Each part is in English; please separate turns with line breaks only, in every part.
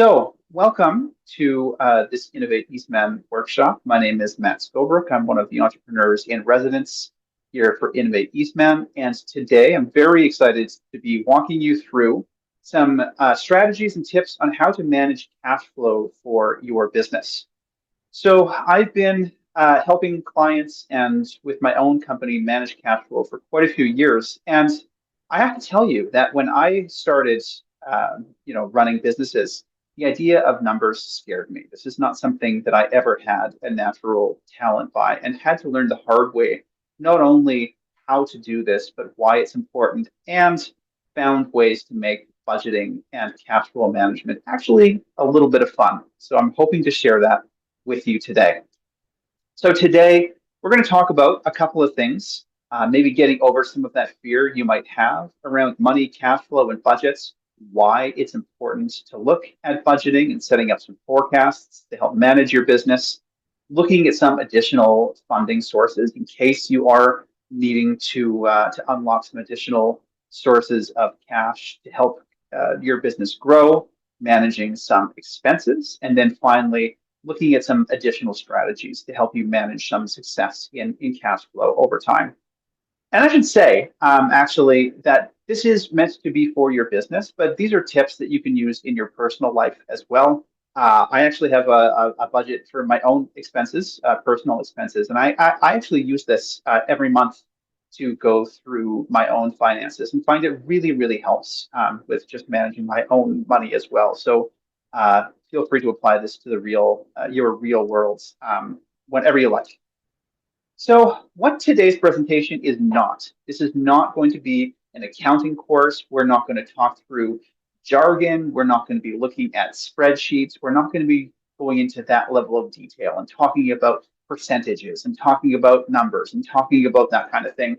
So, welcome to this Innovate Eastman workshop. My name is Matt Scobrook. I'm one of the entrepreneurs in residence here for Innovate Eastman. And today I'm very excited to be walking you through some strategies and tips on how to manage cash flow for your business. So, I've been helping clients and with my own company manage cash flow for quite a few years. And I have to tell you that when I started, running businesses, the idea of numbers scared me. This is not something that I ever had a natural talent by and had to learn the hard way, not only how to do this, but why it's important, and found ways to make budgeting and cash flow management actually a little bit of fun. So I'm hoping to share that with you today. So today we're going to talk about a couple of things, maybe getting over some of that fear you might have around money, cash flow, and budgets, why it's important to look at budgeting and setting up some forecasts to help manage your business, looking at some additional funding sources in case you are needing to unlock some additional sources of cash to help your business grow, managing some expenses, and then finally looking at some additional strategies to help you manage some success in cash flow over time. And I should say, actually, that this is meant to be for your business, but these are tips that you can use in your personal life as well. I actually have a budget for my own expenses, personal expenses, and I actually use this every month to go through my own finances and find it really, really helps with just managing my own money as well. So feel free to apply this to your real worlds whenever you like. So what today's presentation is not, this is not going to be an accounting course. We're not going to talk through jargon. We're not going to be looking at spreadsheets. We're not going to be going into that level of detail and talking about percentages and talking about numbers and talking about that kind of thing.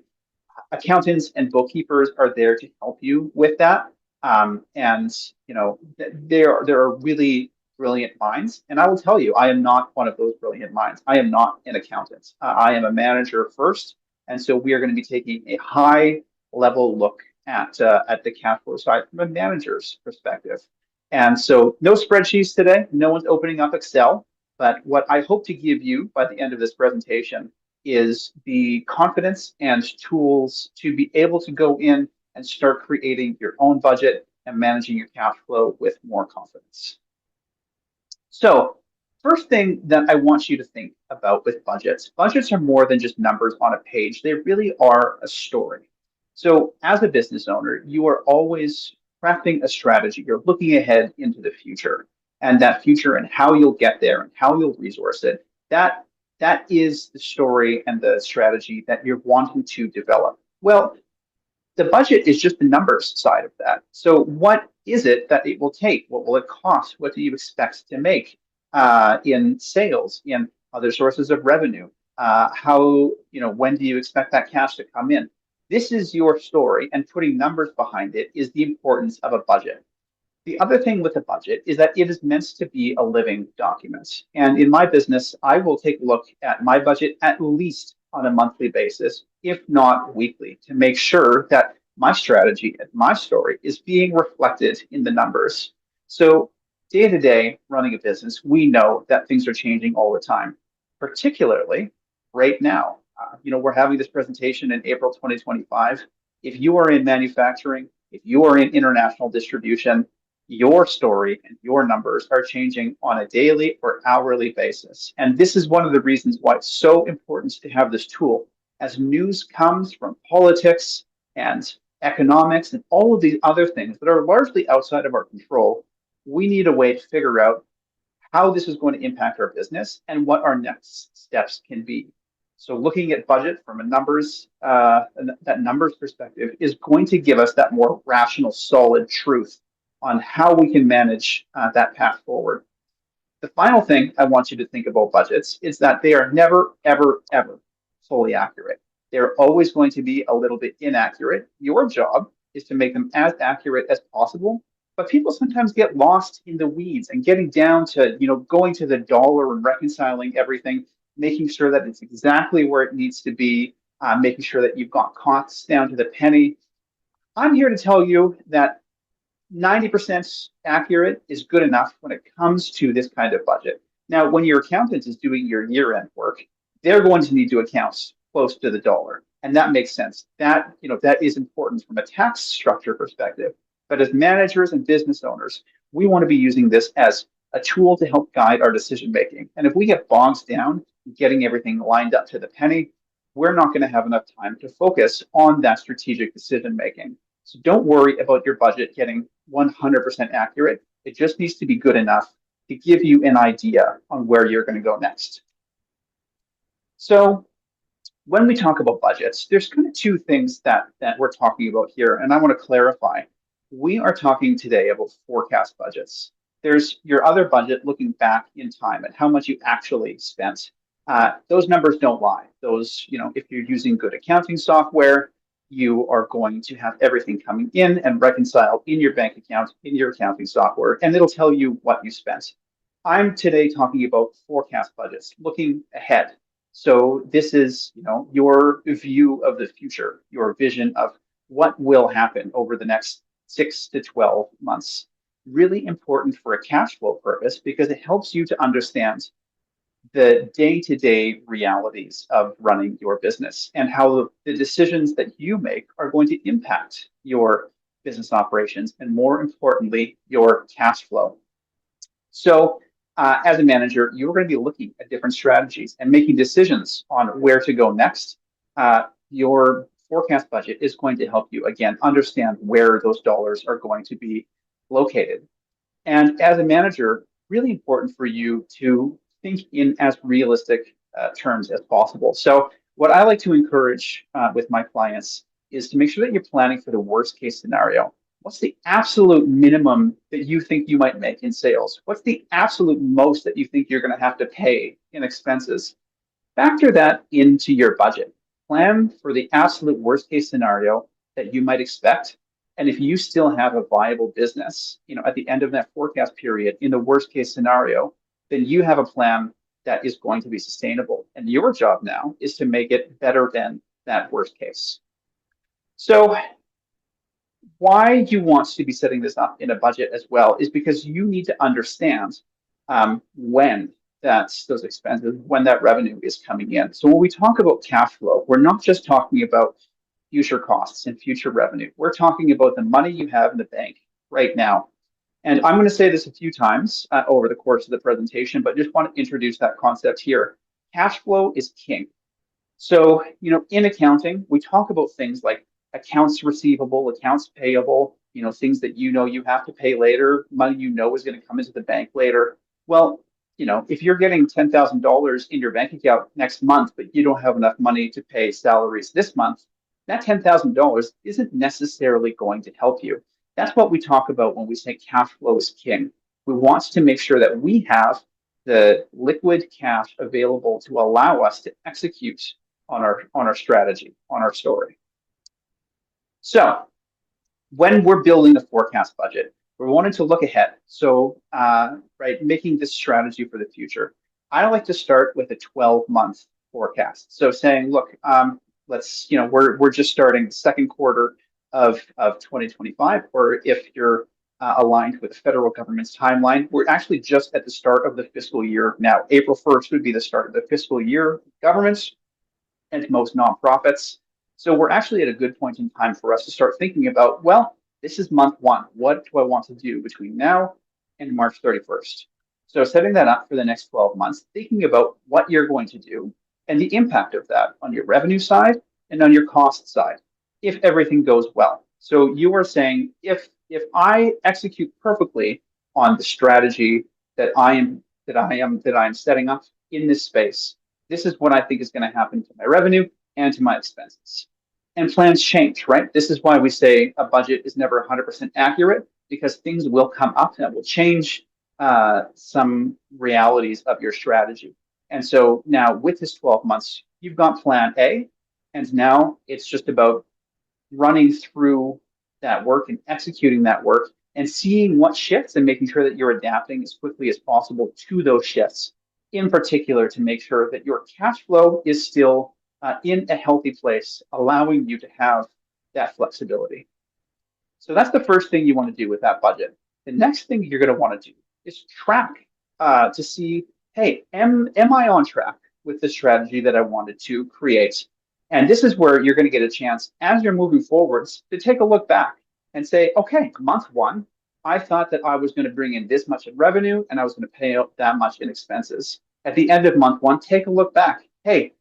Accountants and bookkeepers are there to help you with that. And there are really brilliant minds. And I will tell you, I am not one of those brilliant minds. I am not an accountant. I am a manager first, and so we are going to be taking a high level look at the cash flow side from a manager's perspective. And so, no spreadsheets today. No one's opening up Excel. But what I hope to give you by the end of this presentation is the confidence and tools to be able to go in and start creating your own budget and managing your cash flow with more confidence. So, first thing that I want you to think about with budgets are more than just numbers on a page. They really are a story. So, as a business owner, you are always crafting a strategy. You're looking ahead into the future, and that future and how you'll get there and how you'll resource it. That is the story and the strategy that you're wanting to develop. Well, the budget is just the numbers side of that. So what is it that it will take? What will it cost? What do you expect to make in sales, in other sources of revenue? When do you expect that cash to come in? This is your story, and putting numbers behind it is the importance of a budget. The other thing with a budget is that it is meant to be a living document. And in my business, I will take a look at my budget at least on a monthly basis, if not weekly, to make sure that my strategy and my story is being reflected in the numbers. So, day to day, running a business, we know that things are changing all the time, particularly right now. We're having this presentation in April 2025. If you are in manufacturing, if you are in international distribution, your story and your numbers are changing on a daily or hourly basis. And this is one of the reasons why it's so important to have this tool. As news comes from politics and economics and all of these other things that are largely outside of our control, we need a way to figure out how this is going to impact our business and what our next steps can be. So looking at budget from that numbers perspective is going to give us that more rational, solid truth on how we can manage that path forward. The final thing I want you to think about budgets is that they are never, ever, ever fully accurate. They're always going to be a little bit inaccurate. Your job is to make them as accurate as possible. But people sometimes get lost in the weeds and getting down to, going to the dollar and reconciling everything, making sure that it's exactly where it needs to be, making sure that you've got costs down to the penny. I'm here to tell you that 90% accurate is good enough when it comes to this kind of budget. Now, when your accountant is doing your year-end work, they're going to need to account close to the dollar, and that makes sense. That is important from a tax structure perspective. But as managers and business owners, we want to be using this as a tool to help guide our decision making. And if we get bogged down getting everything lined up to the penny, we're not going to have enough time to focus on that strategic decision making. So don't worry about your budget getting 100% accurate. It just needs to be good enough to give you an idea on where you're going to go next. So when we talk about budgets, there's kind of two things that we're talking about here, and I want to clarify. We are talking today about forecast budgets. There's your other budget looking back in time at how much you actually spent. Those numbers don't lie. Those, if you're using good accounting software, you are going to have everything coming in and reconciled in your bank account, in your accounting software, and it'll tell you what you spent. I'm today talking about forecast budgets, looking ahead. So this is, your view of the future, your vision of what will happen over the next 6 to 12 months. Really important for a cash flow purpose because it helps you to understand the day-to-day realities of running your business and how the decisions that you make are going to impact your business operations and, more importantly, your cash flow. So as a manager, you're going to be looking at different strategies and making decisions on where to go next. Your forecast budget is going to help you, again, understand where those dollars are going to be located. And as a manager, really important for you to think in as realistic terms as possible. So what I like to encourage with my clients is to make sure that you're planning for the worst case scenario. What's the absolute minimum that you think you might make in sales? What's the absolute most that you think you're going to have to pay in expenses? Factor that into your budget. Plan for the absolute worst case scenario that you might expect. And if you still have a viable business, at the end of that forecast period, in the worst case scenario, then you have a plan that is going to be sustainable. And your job now is to make it better than that worst case. So why you want to be setting this up in a budget as well is because you need to understand when those expenses, when that revenue is coming in. So when we talk about cash flow, we're not just talking about future costs and future revenue. We're talking about the money you have in the bank right now. And I'm going to say this a few times over the course of the presentation, but just want to introduce that concept here. Cash flow is king. So, in accounting, we talk about things like accounts receivable, accounts payable, things that you have to pay later, money is going to come into the bank later. Well, if you're getting $10,000 in your bank account next month, but you don't have enough money to pay salaries this month, that $10,000 isn't necessarily going to help you. That's what we talk about when we say cash flow is king. We want to make sure that we have the liquid cash available to allow us to execute on our strategy, on our story. So when we're building the forecast budget, we're wanting to look ahead. So, making this strategy for the future. I like to start with a 12-month forecast. So saying, look, we're just starting the second quarter of 2025, or if you're aligned with the federal government's timeline, we're actually just at the start of the fiscal year now. April 1st would be the start of the fiscal year, governments and most nonprofits. So we're actually at a good point in time for us to start thinking about, well, this is month one. What do I want to do between now and March 31st? So setting that up for the next 12 months, thinking about what you're going to do and the impact of that on your revenue side and on your cost side, if everything goes well. So you are saying, if I execute perfectly on the strategy that I am setting up in this space, this is what I think is going to happen to my revenue and to my expenses. And plans change, right? This is why we say a budget is never 100% accurate, because things will come up that will change some realities of your strategy. And so now with this 12 months, you've got plan A, and now it's just about running through that work and executing that work and seeing what shifts and making sure that you're adapting as quickly as possible to those shifts, in particular to make sure that your cash flow is still in a healthy place, allowing you to have that flexibility. So that's the first thing you want to do with that budget. The next thing you're going to want to do is track to see, hey, am I on track with the strategy that I wanted to create? And this is where you're going to get a chance as you're moving forwards to take a look back and say, okay, month one, I thought that I was going to bring in this much in revenue and I was going to pay out that much in expenses. At the end of month one, take a look back. Hey,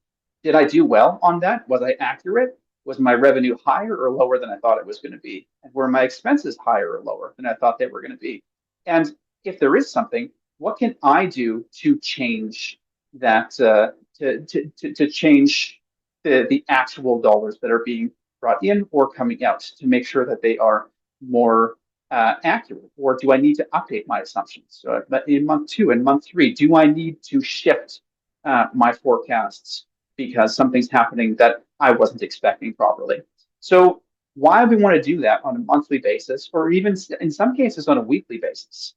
did I do well on that? Was I accurate? Was my revenue higher or lower than I thought it was going to be? And were my expenses higher or lower than I thought they were going to be? And if there is something, what can I do to change that, to change the actual dollars that are being brought in or coming out to make sure that they are more accurate? Or do I need to update my assumptions? So in month two and month three, do I need to shift my forecasts because something's happening that I wasn't expecting properly? So why we want to do that on a monthly basis, or even in some cases on a weekly basis,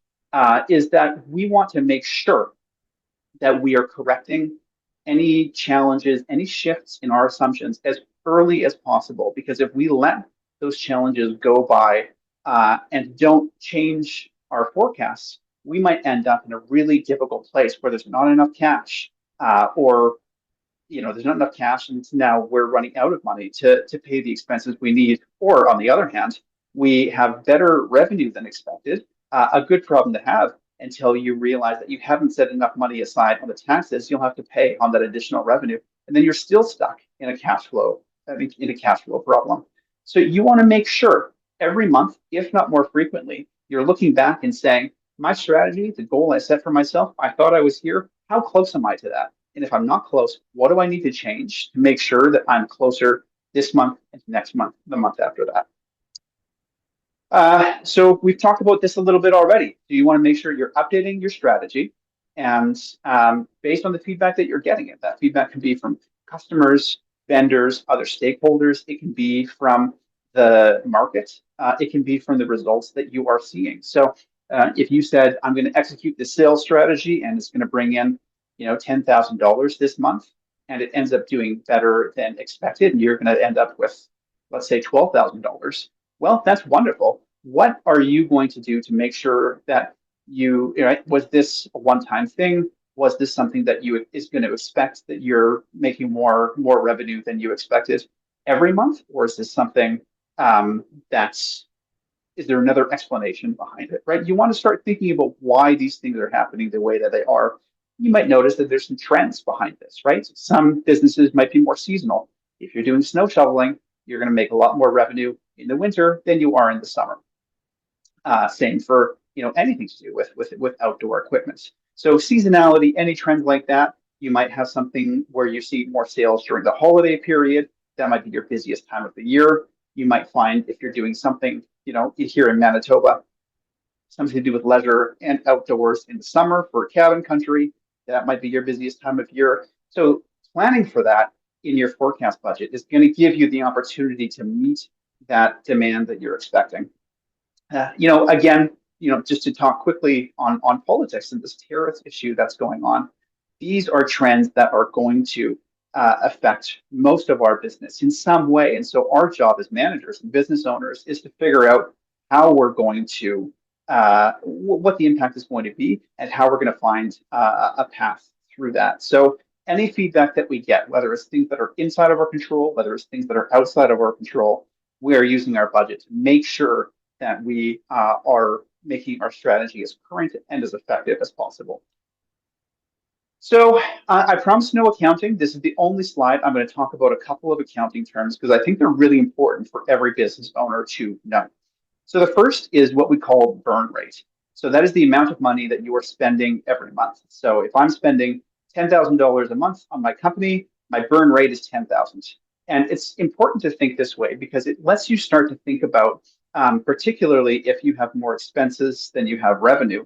is that we want to make sure that we are correcting any challenges, any shifts in our assumptions as early as possible. Because if we let those challenges go by and don't change our forecasts, we might end up in a really difficult place where there's not enough cash, or there's not enough cash, and now we're running out of money to pay the expenses we need. Or on the other hand, we have better revenue than expected, a good problem to have until you realize that you haven't set enough money aside on the taxes you'll have to pay on that additional revenue, and then you're still stuck in a cash flow, problem. So you want to make sure every month, if not more frequently, you're looking back and saying, my strategy, the goal I set for myself, I thought I was here. How close am I to that? And if I'm not close, what do I need to change to make sure that I'm closer this month and next month, the month after that? So we've talked about this a little bit already. So you want to make sure you're updating your strategy, and based on the feedback that you're getting, if that feedback can be from customers, vendors, other stakeholders, it can be from the market, it can be from the results that you are seeing. So if you said, I'm going to execute the sales strategy and it's going to bring in, $10,000 this month, and it ends up doing better than expected, and you're going to end up with, let's say, $12,000. Well, that's wonderful. What are you going to do to make sure that was this a one-time thing? Was this something that you is going to expect that you're making more revenue than you expected every month? Or is this something is there another explanation behind it, right? You want to start thinking about why these things are happening the way that they are. You might notice that there's some trends behind this, right? Some businesses might be more seasonal. If you're doing snow shoveling, you're going to make a lot more revenue in the winter than you are in the summer. Same for anything to do with outdoor equipment. So seasonality, any trend like that, you might have something where you see more sales during the holiday period. That might be your busiest time of the year. You might find if you're doing something, here in Manitoba, something to do with leisure and outdoors in the summer for cabin country, that might be your busiest time of year. So planning for that in your forecast budget is going to give you the opportunity to meet that demand that you're expecting. Again, just to talk quickly on politics and this tariff issue that's going on, these are trends that are going to affect most of our business in some way. And so our job as managers and business owners is to figure out how we're going to, what the impact is going to be and how we're going to find a path through that. So any feedback that we get, whether it's things that are inside of our control, whether it's things that are outside of our control, we are using our budget to make sure that we are making our strategy as current and as effective as possible. So I promised no accounting. This is the only slide. I'm going to talk about a couple of accounting terms because I think they're really important for every business owner to know. So the first is what we call burn rate. So that is the amount of money that you are spending every month. So if I'm spending $10,000 a month on my company, my burn rate is 10,000. And it's important to think this way because it lets you start to think about, particularly if you have more expenses than you have revenue,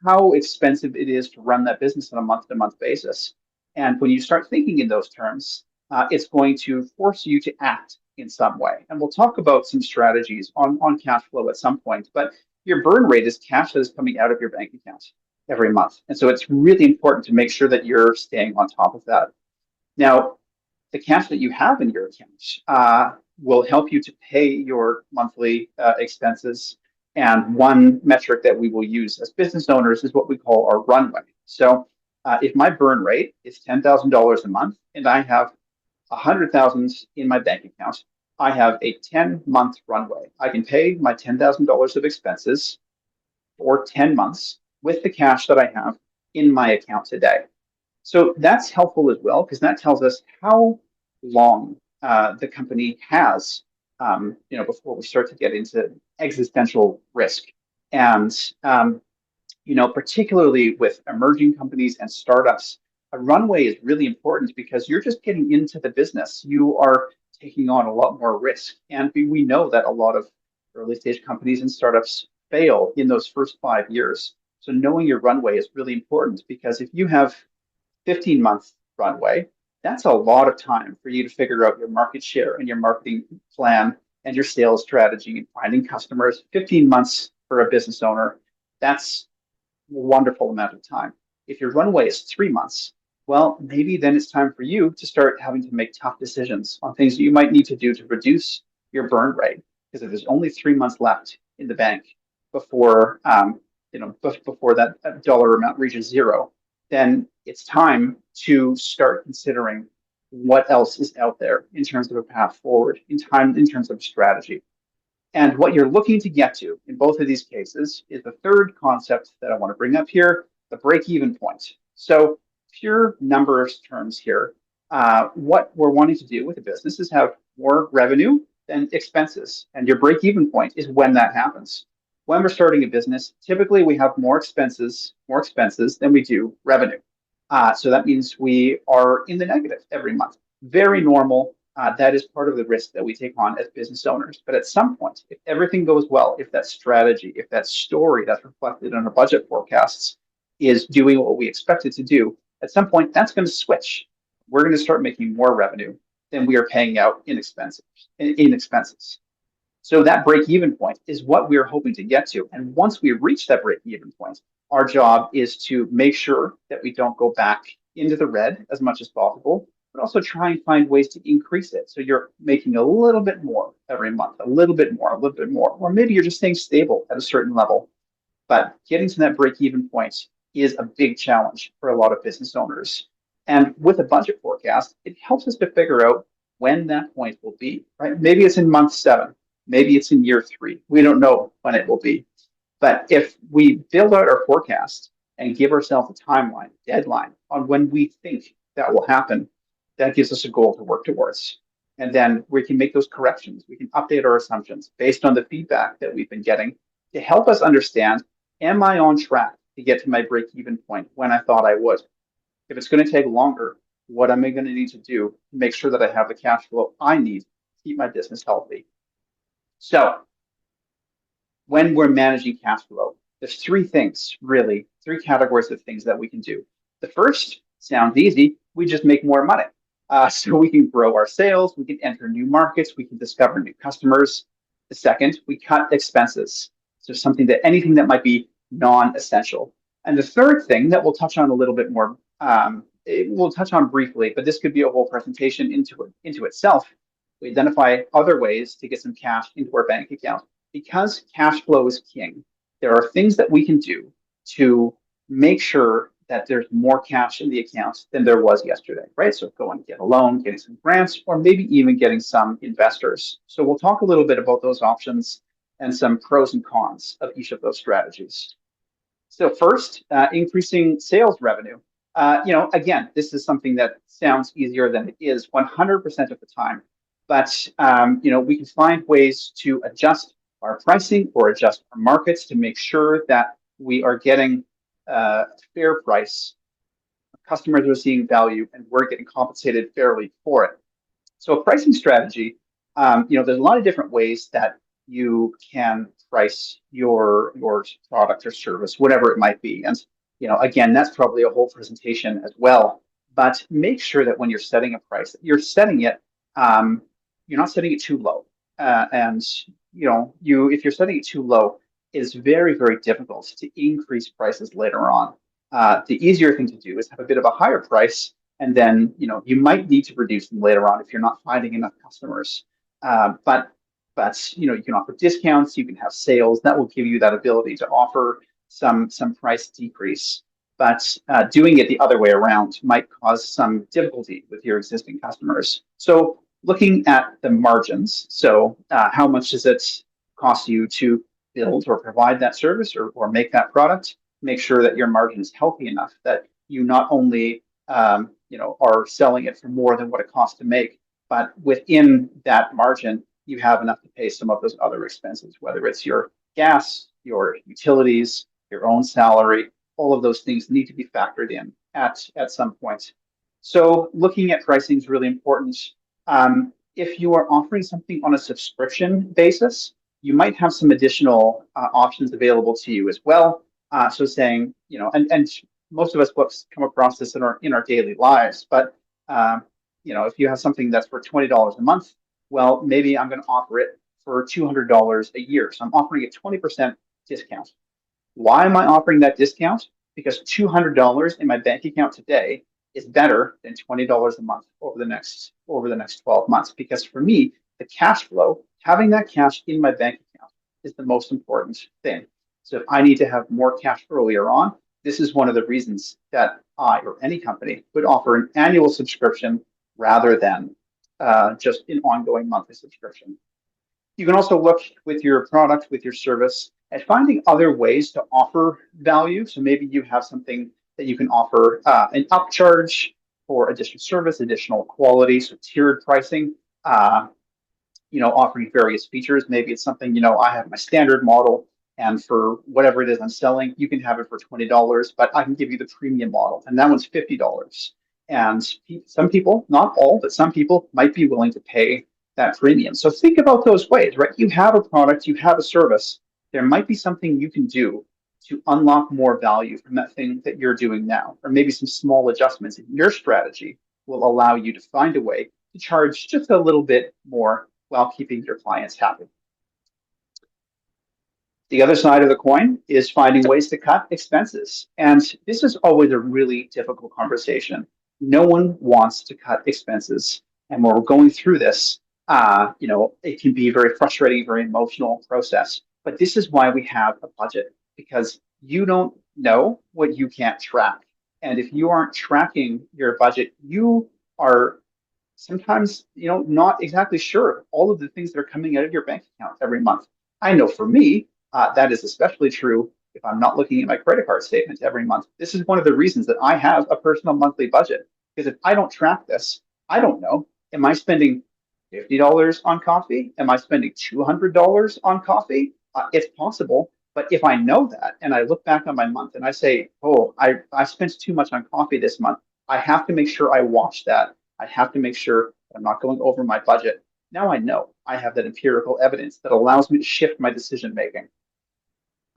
how expensive it is to run that business on a month-to-month basis. And when you start thinking in those terms, it's going to force you to act in some way. And we'll talk about some strategies on cash flow at some point, but your burn rate is cash that is coming out of your bank account every month. And so it's really important to make sure that you're staying on top of that. Now, the cash that you have in your account, will help you to pay your monthly expenses. And one metric that we will use as business owners is what we call our runway. So if my burn rate is $10,000 a month and I have 100,000 in my bank account, I have a 10-month runway. I can pay my $10,000 of expenses for 10 months with the cash that I have in my account today. So that's helpful as well, because that tells us how long the company has, before we start to get into existential risk. And particularly with emerging companies and startups, a runway is really important because you're just getting into the business. You are taking on a lot more risk. And we know that a lot of early stage companies and startups fail in those first 5 years. So knowing your runway is really important, because if you have 15-month runway, that's a lot of time for you to figure out your market share and your marketing plan and your sales strategy and finding customers. 15 months for a business owner, that's wonderful amount of time. If your runway is 3 months, well, maybe then it's time for you to start having to make tough decisions on things that you might need to do to reduce your burn rate. Because if there's only 3 months left in the bank before before that dollar amount reaches zero, then it's time to start considering what else is out there in terms of a path forward, in terms of strategy. And what you're looking to get to in both of these cases is the third concept that I want to bring up here, the break-even point. So pure numbers terms here, what we're wanting to do with a business is have more revenue than expenses. And your break-even point is when that happens. When we're starting a business, typically we have more expenses than we do revenue. So that means we are in the negative every month. Very normal. That is part of the risk that we take on as business owners. But at some point, if everything goes well, if that strategy, if that story that's reflected in our budget forecasts is doing what we expect it to do, at some point that's going to switch. We're going to start making more revenue than we are paying out in expenses. So that break-even point is what we're hoping to get to. And once we reach that break-even point, our job is to make sure that we don't go back into the red as much as possible, but also try and find ways to increase it. So you're making a little bit more every month, a little bit more, or maybe you're just staying stable at a certain level. But getting to that break-even point is a big challenge for a lot of business owners. And with a budget forecast, it helps us to figure out when that point will be, right? Maybe it's in month 7, maybe it's in year 3. We don't know when it will be. But if we build out our forecast and give ourselves a timeline, deadline on when we think that will happen, that gives us a goal to work towards. And then we can make those corrections. We can update our assumptions based on the feedback that we've been getting to help us understand, am I on track to get to my break-even point when I thought I would? If it's going to take longer, what am I going to need to do to make sure that I have the cash flow I need to keep my business healthy? So when we're managing cash flow, there's 3 things, really, 3 categories of things that we can do. The first sounds easy. We just make more money. So we can grow our sales, we can enter new markets, we can discover new customers. The second, we cut expenses. So anything that might be non-essential. And the third thing that we'll touch on a little bit more, we'll touch on briefly, but this could be a whole presentation into itself. We identify other ways to get some cash into our bank account. Because cash flow is king, there are things that we can do to make sure that there's more cash in the account than there was yesterday, right? So go and get a loan, getting some grants, or maybe even getting some investors. So we'll talk a little bit about those options and some pros and cons of each of those strategies. So first, increasing sales revenue. Again, this is something that sounds easier than it is 100% of the time. But, we can find ways to adjust our pricing or adjust our markets to make sure that we are getting a fair price. Customers are seeing value and we're getting compensated fairly for it. So a pricing strategy, there's a lot of different ways that you can price your product or service, whatever it might be. And, again, that's probably a whole presentation as well. But make sure that when you're setting a price, you're setting it, you're not setting it too low. If you're setting it too low, it's very, very difficult to increase prices later on. The easier thing to do is have a bit of a higher price, and then you might need to reduce them later on if you're not finding enough customers. But you can offer discounts, you can have sales that will give you that ability to offer some price decrease. But doing it the other way around might cause some difficulty with your existing customers. So looking at the margins, so how much does it cost you to build or provide that service or make that product? Make sure that your margin is healthy enough that you not only are selling it for more than what it costs to make, but within that margin, you have enough to pay some of those other expenses, whether it's your gas, your utilities, your own salary. All of those things need to be factored in at some point. So looking at pricing is really important. If you are offering something on a subscription basis, you might have some additional options available to you as well. So saying, and most of us books come across this in our daily lives, but if you have something that's for $20 a month, well, maybe I'm going to offer it for $200 a year. So I'm offering a 20% discount. Why am I offering that discount? Because $200 in my bank account today is better than $20 a month over the next 12 months. Because for me, the cash flow, having that cash in my bank account is the most important thing. So if I need to have more cash earlier on, this is one of the reasons that I or any company would offer an annual subscription rather than just an ongoing monthly subscription. You can also look with your product, with your service, at finding other ways to offer value. So maybe you have something that you can offer an upcharge for additional service, additional quality, so tiered pricing, offering various features. Maybe it's something, I have my standard model, and for whatever it is I'm selling, you can have it for $20, but I can give you the premium model, and that one's $50. And some people, not all, but some people might be willing to pay that premium. So think about those ways, right? You have a product, you have a service. There might be something you can do to unlock more value from that thing that you're doing now, or maybe some small adjustments in your strategy will allow you to find a way to charge just a little bit more while keeping your clients happy. The other side of the coin is finding ways to cut expenses. And this is always a really difficult conversation. No one wants to cut expenses. And when we're going through this, it can be a very frustrating, very emotional process. But this is why we have a budget, because you don't know what you can't track. And if you aren't tracking your budget, you are sometimes, not exactly sure all of the things that are coming out of your bank account every month. I know for me, that is especially true if I'm not looking at my credit card statement every month. This is one of the reasons that I have a personal monthly budget, because if I don't track this, I don't know, am I spending $50 on coffee? Am I spending $200 on coffee? It's possible. But if I know that and I look back on my month and I say, oh, I spent too much on coffee this month, I have to make sure I watch that. I have to make sure that I'm not going over my budget. Now I know I have that empirical evidence that allows me to shift my decision making.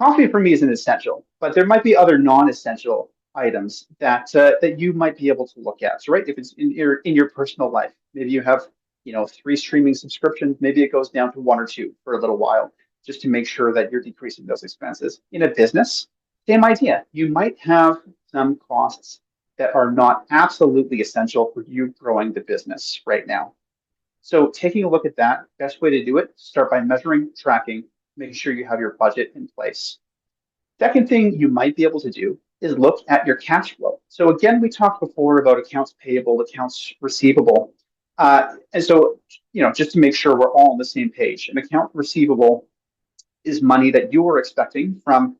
Coffee for me is an essential, but there might be other non-essential items that you might be able to look at. So, right, if it's in your personal life, maybe you have 3 streaming subscriptions, maybe it goes down to 1 or 2 for a little while, just to make sure that you're decreasing those expenses. In a business, same idea. You might have some costs that are not absolutely essential for you growing the business right now. So taking a look at that, best way to do it, start by measuring, tracking, making sure you have your budget in place. Second thing you might be able to do is look at your cash flow. So again, we talked before about accounts payable, accounts receivable. And so, just to make sure we're all on the same page, an account receivable is money that you are expecting from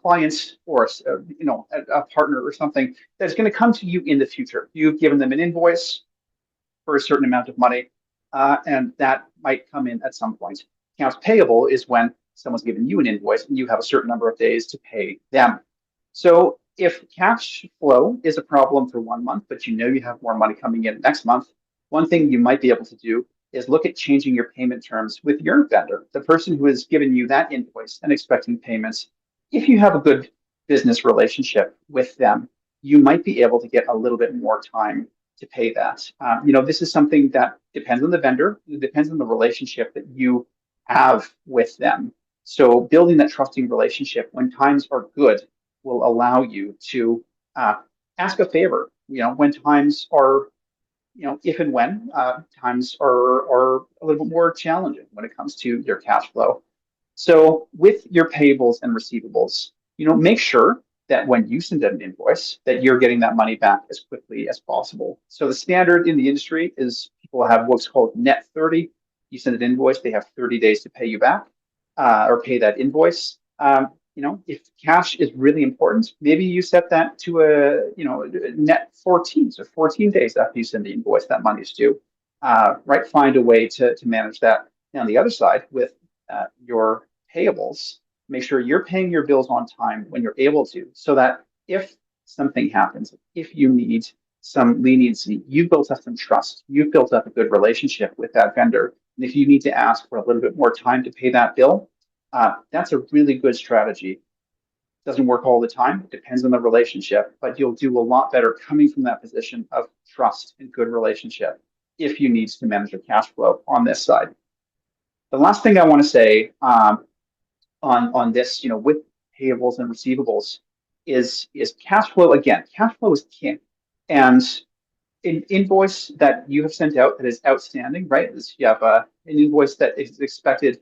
clients or a partner or something that's going to come to you in the future. You've given them an invoice for a certain amount of money, and that might come in at some point. Accounts payable is when someone's given you an invoice and you have a certain number of days to pay them. So if cash flow is a problem for 1 month, but you have more money coming in next month, one thing you might be able to do is look at changing your payment terms with your vendor, the person who has given you that invoice and expecting payments. If you have a good business relationship with them, you might be able to get a little bit more time to pay that. This is something that depends on the vendor. It depends on the relationship that you have with them. So building that trusting relationship when times are good will allow you to ask a favor. When times are if and when times are a little bit more challenging when it comes to your cash flow. So with your payables and receivables, make sure that when you send out an invoice, that you're getting that money back as quickly as possible. So the standard in the industry is people have what's called net 30. You send an invoice, they have 30 days to pay you back or pay that invoice. If cash is really important, maybe you set that to net 14, so 14 days after you send the invoice, that money is due. Right, find a way to manage that. And on the other side, with your payables, make sure you're paying your bills on time when you're able to, so that if something happens, if you need some leniency, you've built up some trust, you've built up a good relationship with that vendor. And if you need to ask for a little bit more time to pay that bill, that's a really good strategy. Doesn't work all the time, depends on the relationship, but you'll do a lot better coming from that position of trust and good relationship if you need to manage your cash flow on this side. The last thing I want to say on this, with payables and receivables, is cash flow. Again, cash flow is king, and an invoice that you have sent out that is outstanding, right? You have an invoice that is expected,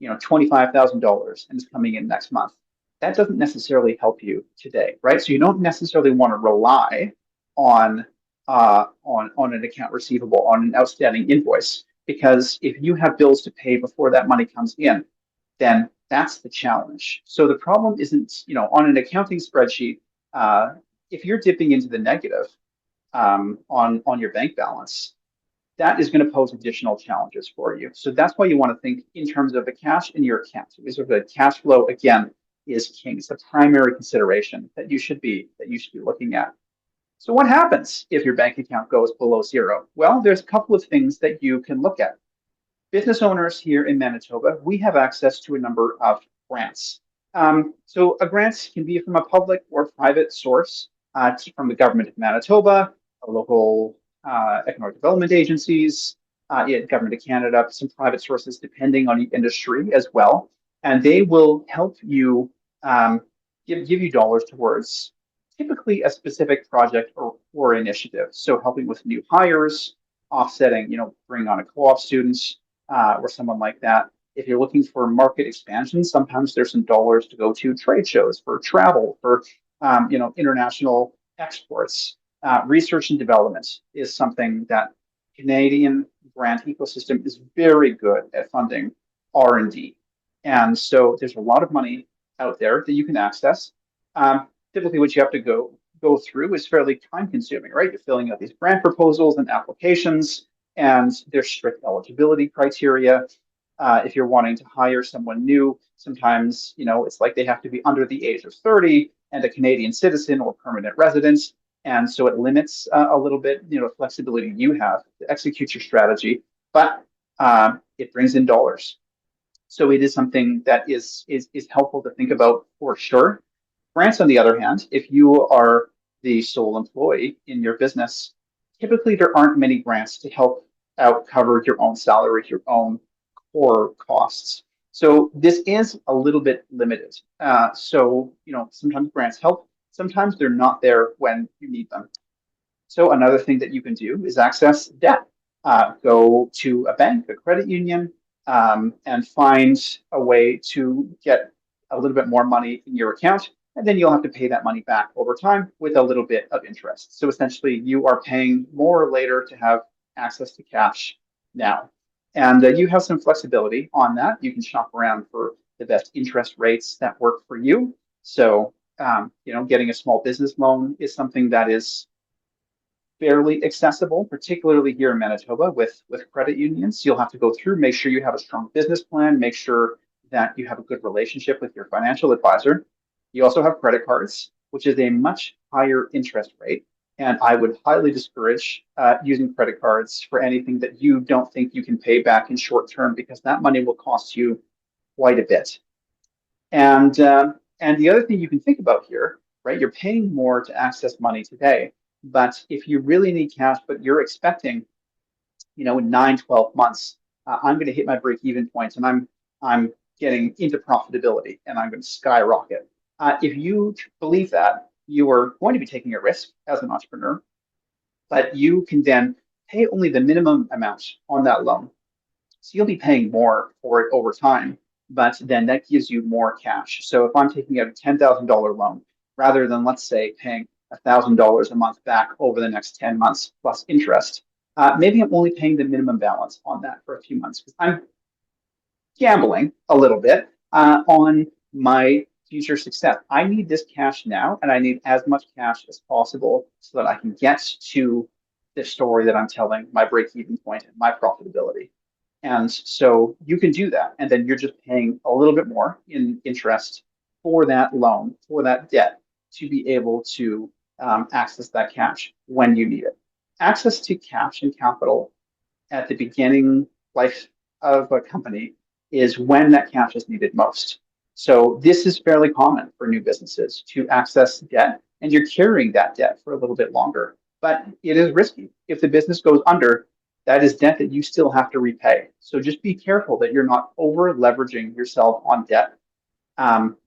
$25,000 and is coming in next month. That doesn't necessarily help you today, right? So you don't necessarily want to rely on on an account receivable, on an outstanding invoice, because if you have bills to pay before that money comes in, then that's the challenge. So the problem isn't, on an accounting spreadsheet, if you're dipping into the negative on your bank balance, that is going to pose additional challenges for you. So that's why you want to think in terms of the cash in your account. Because the cash flow, again, is king. It's the primary consideration that you should be looking at. So what happens if your bank account goes below zero? Well, there's a couple of things that you can look at. Business owners here in Manitoba, we have access to a number of grants. So a grant can be from a public or private source, from the government of Manitoba, local economic development agencies, government of Canada, some private sources depending on the industry as well. And they will help you give you dollars towards typically a specific project or initiative. So helping with new hires, offsetting, bringing on a co-op student, or someone like that. If you're looking for market expansion, sometimes there's some dollars to go to trade shows, for travel, for international exports. Research and development is something that Canadian grant ecosystem is very good at funding R&D. And so there's a lot of money out there that you can access. Typically, what you have to go through is fairly time consuming, right? You're filling out these grant proposals and applications, and there's strict eligibility criteria. If you're wanting to hire someone new, sometimes it's like they have to be under the age of 30 and a Canadian citizen or permanent resident, and so it limits a little bit, flexibility you have to execute your strategy, but it brings in dollars. So it is something that is helpful to think about for sure. Grants, on the other hand, if you are the sole employee in your business, typically there aren't many grants to help out cover your own salary, your own core costs. So this is a little bit limited. Sometimes grants help, sometimes they're not there when you need them. So another thing that you can do is access debt. Go to a bank, a credit union, and find a way to get a little bit more money in your account, and then you'll have to pay that money back over time with a little bit of interest. So essentially, you are paying more later to have access to cash now. And you have some flexibility on that. You can shop around for the best interest rates that work for you. So, getting a small business loan is something that is fairly accessible, particularly here in Manitoba with credit unions. You'll have to go through, make sure you have a strong business plan, make sure that you have a good relationship with your financial advisor. You also have credit cards, which is a much higher interest rate. And I would highly discourage using credit cards for anything that you don't think you can pay back in short term, because that money will cost you quite a bit. And the other thing you can think about here, right? You're paying more to access money today, but if you really need cash, but you're expecting, in 9, 12 months, I'm going to hit my break-even point, and I'm getting into profitability, and I'm going to skyrocket. If you believe that, you are going to be taking a risk as an entrepreneur, but you can then pay only the minimum amount on that loan. So you'll be paying more for it over time, but then that gives you more cash. So if I'm taking out a $10,000 loan, rather than, let's say, paying $1,000 a month back over the next 10 months plus interest, maybe I'm only paying the minimum balance on that for a few months because I'm gambling a little bit on my future success. I need this cash now, and I need as much cash as possible so that I can get to the story that I'm telling, my break-even point and my profitability. And so you can do that, and then you're just paying a little bit more in interest for that loan, for that debt, to be able to access that cash when you need it. Access to cash and capital at the beginning life of a company is when that cash is needed most. So this is fairly common for new businesses to access debt, and you're carrying that debt for a little bit longer. But it is risky. If the business goes under, that is debt that you still have to repay. So just be careful that you're not over leveraging yourself on debt. And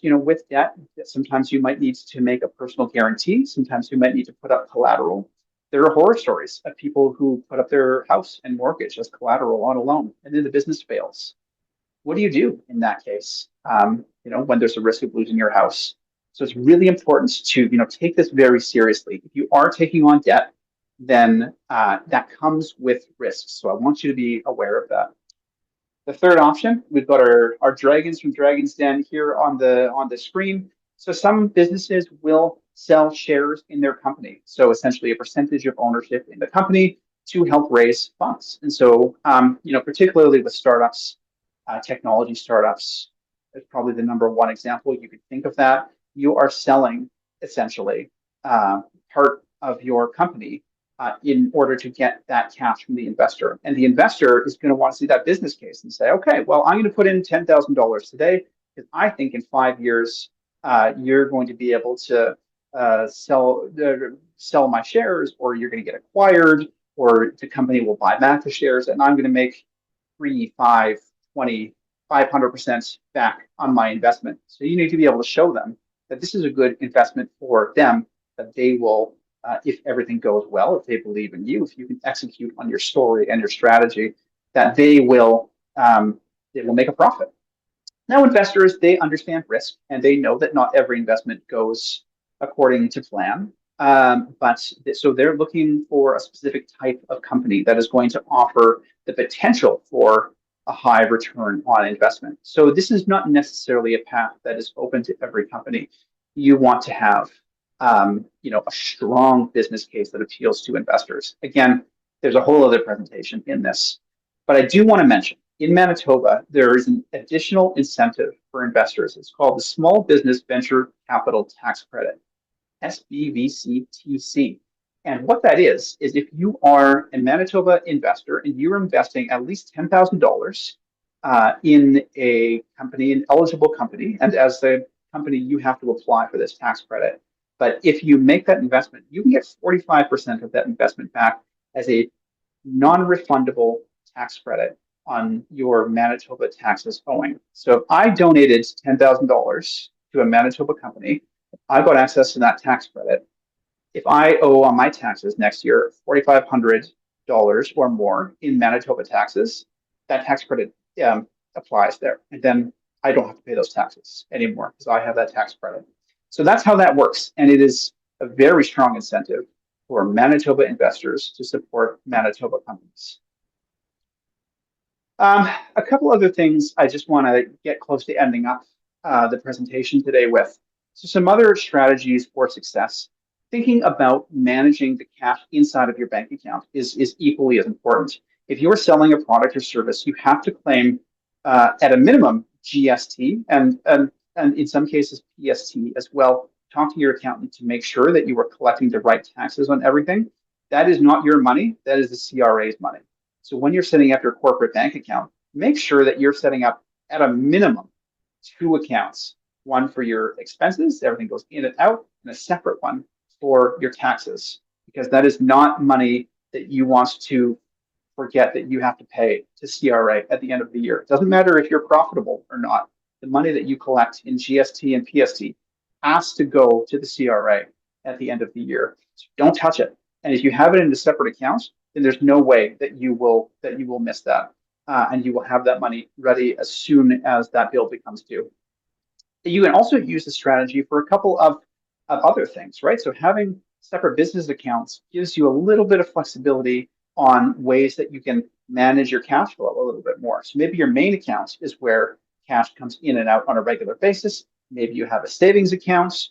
with debt, sometimes you might need to make a personal guarantee. Sometimes you might need to put up collateral. There are horror stories of people who put up their house and mortgage as collateral on a loan, and then the business fails. What do you do in that case? When there's a risk of losing your house. So it's really important to take this very seriously. If you are taking on debt, then that comes with risks. So I want you to be aware of that. The third option, we've got our dragons from Dragon's Den here on the screen. So some businesses will sell shares in their company. So essentially a percentage of ownership in the company to help raise funds. And so, particularly with startups, technology startups is probably the number one example you could think of that. You are selling essentially part of your company in order to get that cash from the investor. And the investor is going to want to see that business case and say, okay, well, I'm going to put in $10,000 today because I think in 5 years you're going to be able to sell my shares, or you're going to get acquired, or the company will buy back the shares, and I'm going to make 3, 5, 20, 500% back on my investment. So you need to be able to show them that this is a good investment for them, that they will, if everything goes well, if they believe in you, if you can execute on your story and your strategy, that they will make a profit. Now, investors, they understand risk, and they know that not every investment goes according to plan. So they're looking for a specific type of company that is going to offer the potential for a high return on investment. So this is not necessarily a path that is open to every company. You want to have a strong business case that appeals to investors. Again, there's a whole other presentation in this, but I do want to mention in Manitoba, there is an additional incentive for investors. It's called the Small Business Venture Capital Tax Credit, SBVCTC. And what that is if you are a Manitoba investor and you're investing at least $10,000 in a company, an eligible company, and as the company, you have to apply for this tax credit. But if you make that investment, you can get 45% of that investment back as a non-refundable tax credit on your Manitoba taxes owing. So if I donated $10,000 to a Manitoba company, I got access to that tax credit. If I owe on my taxes next year $4,500 or more in Manitoba taxes, that tax credit applies there. And then I don't have to pay those taxes anymore because I have that tax credit. So that's how that works. And it is a very strong incentive for Manitoba investors to support Manitoba companies. A couple other things I just want to get close to ending up the presentation today with. So some other strategies for success. Thinking about managing the cash inside of your bank account is equally as important. If you're selling a product or service, you have to claim at a minimum GST and in some cases PST as well. Talk to your accountant to make sure that you are collecting the right taxes on everything. That is not your money, that is the CRA's money. So when you're setting up your corporate bank account, make sure that you're setting up at a minimum 2 accounts. One for your expenses, everything goes in and out, and a separate one for your taxes, because that is not money that you want to forget that you have to pay to CRA at the end of the year. It doesn't matter if you're profitable or not. The money that you collect in GST and PST has to go to the CRA at the end of the year. So don't touch it. And if you have it in a separate account, then there's no way that you will miss that, and you will have that money ready as soon as that bill becomes due. You can also use the strategy for a couple of other things, right? So having separate business accounts gives you a little bit of flexibility on ways that you can manage your cash flow a little bit more. So maybe your main account is where cash comes in and out on a regular basis. Maybe you have a savings account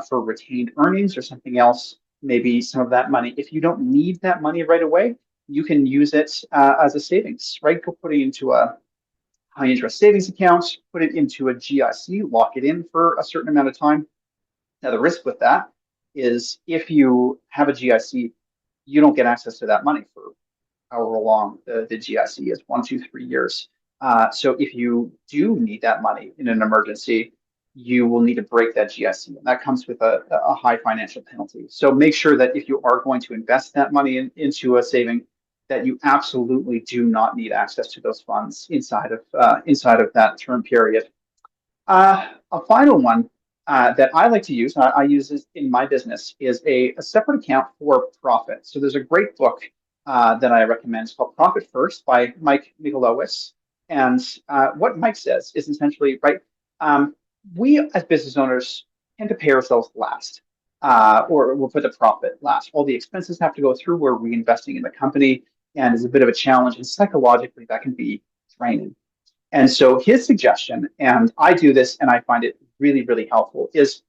for retained earnings or something else. Maybe some of that money, if you don't need that money right away, you can use it as a savings, right? Go put it into a high interest savings account, put it into a GIC, lock it in for a certain amount of time. Now, the risk with that is if you have a GIC, you don't get access to that money for however long the GIC is, 1, 2, 3 years. So if you do need that money in an emergency, you will need to break that GIC. And that comes with a high financial penalty. So make sure that if you are going to invest that money into a saving, that you absolutely do not need access to those funds inside of that term period. A final one that I like to use, I use this in my business, is a separate account for profit. So there's a great book that I recommend. It's called Profit First by Mike Michalowicz. And what Mike says is essentially, right, we as business owners tend to pay ourselves last, or we'll put the profit last. All the expenses have to go through. We're reinvesting in the company, and it's a bit of a challenge. And psychologically, that can be draining. And so his suggestion, and I do this and I find it really, really helpful, is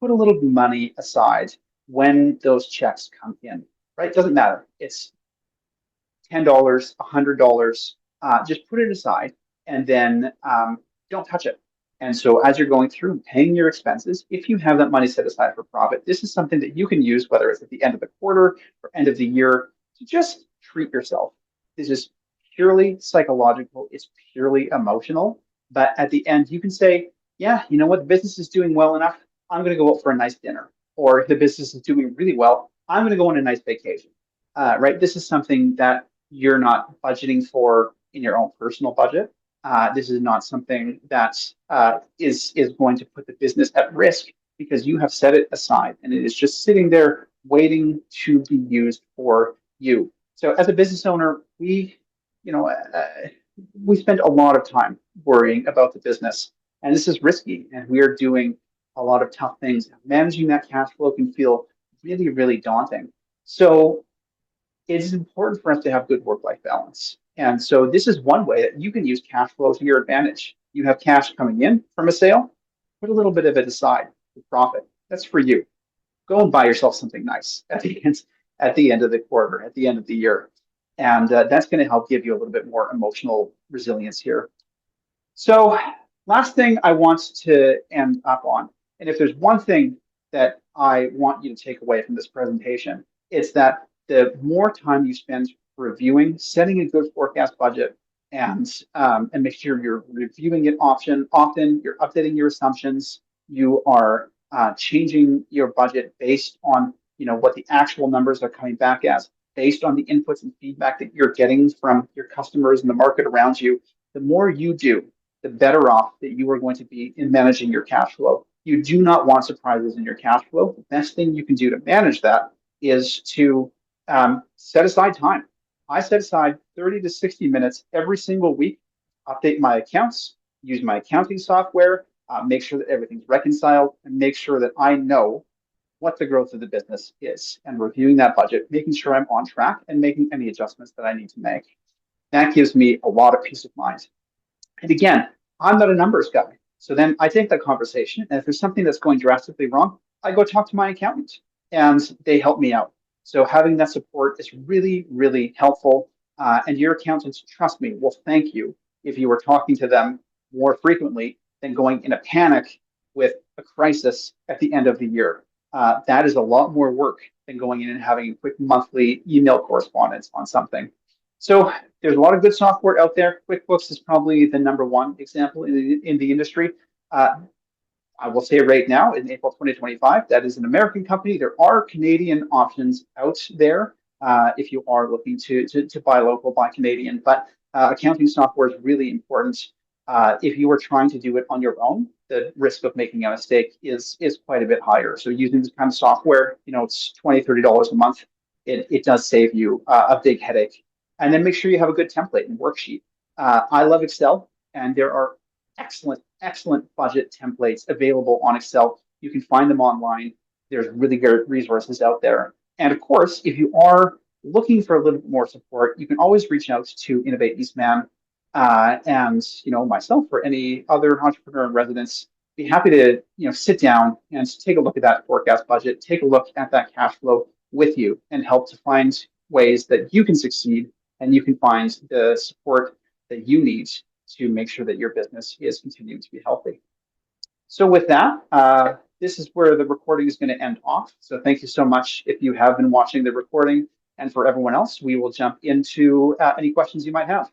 put a little money aside when those checks come in, right? It doesn't matter. It's $10, $100, just put it aside and then don't touch it. And so as you're going through paying your expenses, if you have that money set aside for profit, this is something that you can use, whether it's at the end of the quarter or end of the year, to just treat yourself. This is purely psychological, it's purely emotional. But at the end, you can say, yeah, you know what, the business is doing well enough. I'm going to go out for a nice dinner. Or if the business is doing really well, I'm going to go on a nice vacation. Right? This is something that you're not budgeting for in your own personal budget. This is not something that is going to put the business at risk because you have set it aside and it is just sitting there waiting to be used for you. So as a business owner, we spend a lot of time worrying about the business, and this is risky. And we are doing a lot of tough things. Managing that cash flow can feel really, really daunting. So it is important for us to have good work-life balance. And so this is one way that you can use cash flow to your advantage. You have cash coming in from a sale, put a little bit of it aside for profit. That's for you. Go and buy yourself something nice at the end of the quarter, at the end of the year. And that's going to help give you a little bit more emotional resilience here. So last thing I want to end up on, and if there's one thing that I want you to take away from this presentation, it's that the more time you spend reviewing, setting a good forecast budget, and make sure you're reviewing it often, you're updating your assumptions, you are changing your budget based on what the actual numbers are coming back as, based on the inputs and feedback that you're getting from your customers and the market around you. The more you do, the better off that you are going to be in managing your cash flow. You do not want surprises in your cash flow. The best thing you can do to manage that is to set aside time. I set aside 30 to 60 minutes every single week, update my accounts, use my accounting software, make sure that everything's reconciled, and make sure that I know what the growth of the business is, and reviewing that budget, making sure I'm on track and making any adjustments that I need to make. That gives me a lot of peace of mind. And again, I'm not a numbers guy. So then I take that conversation, and if there's something that's going drastically wrong, I go talk to my accountant and they help me out. So having that support is really, really helpful. And your accountants, trust me, will thank you if you are talking to them more frequently than going in a panic with a crisis at the end of the year. That is a lot more work than going in and having a quick monthly email correspondence on something. So there's a lot of good software out there. QuickBooks is probably the number one example in the industry. I will say right now, in April 2025, that is an American company. There are Canadian options out there if you are looking to buy local, buy Canadian. But accounting software is really important. If you are trying to do it on your own, the risk of making a mistake is quite a bit higher. So using this kind of software, it's $20, $30 a month. it does save you a big headache. And then make sure you have a good template and worksheet. I love Excel, and there are excellent budget templates available on Excel. You can find them online. There's really good resources out there. And of course, if you are looking for a little bit more support, you can always reach out to Innovate Eastman and myself or any other entrepreneur in residence. Be happy to sit down and take a look at that forecast budget, take a look at that cash flow with you, and help to find ways that you can succeed and you can find the support that you need to make sure that your business is continuing to be healthy. So with that, this is where the recording is going to end off. So thank you so much if you have been watching the recording. And for everyone else, we will jump into any questions you might have.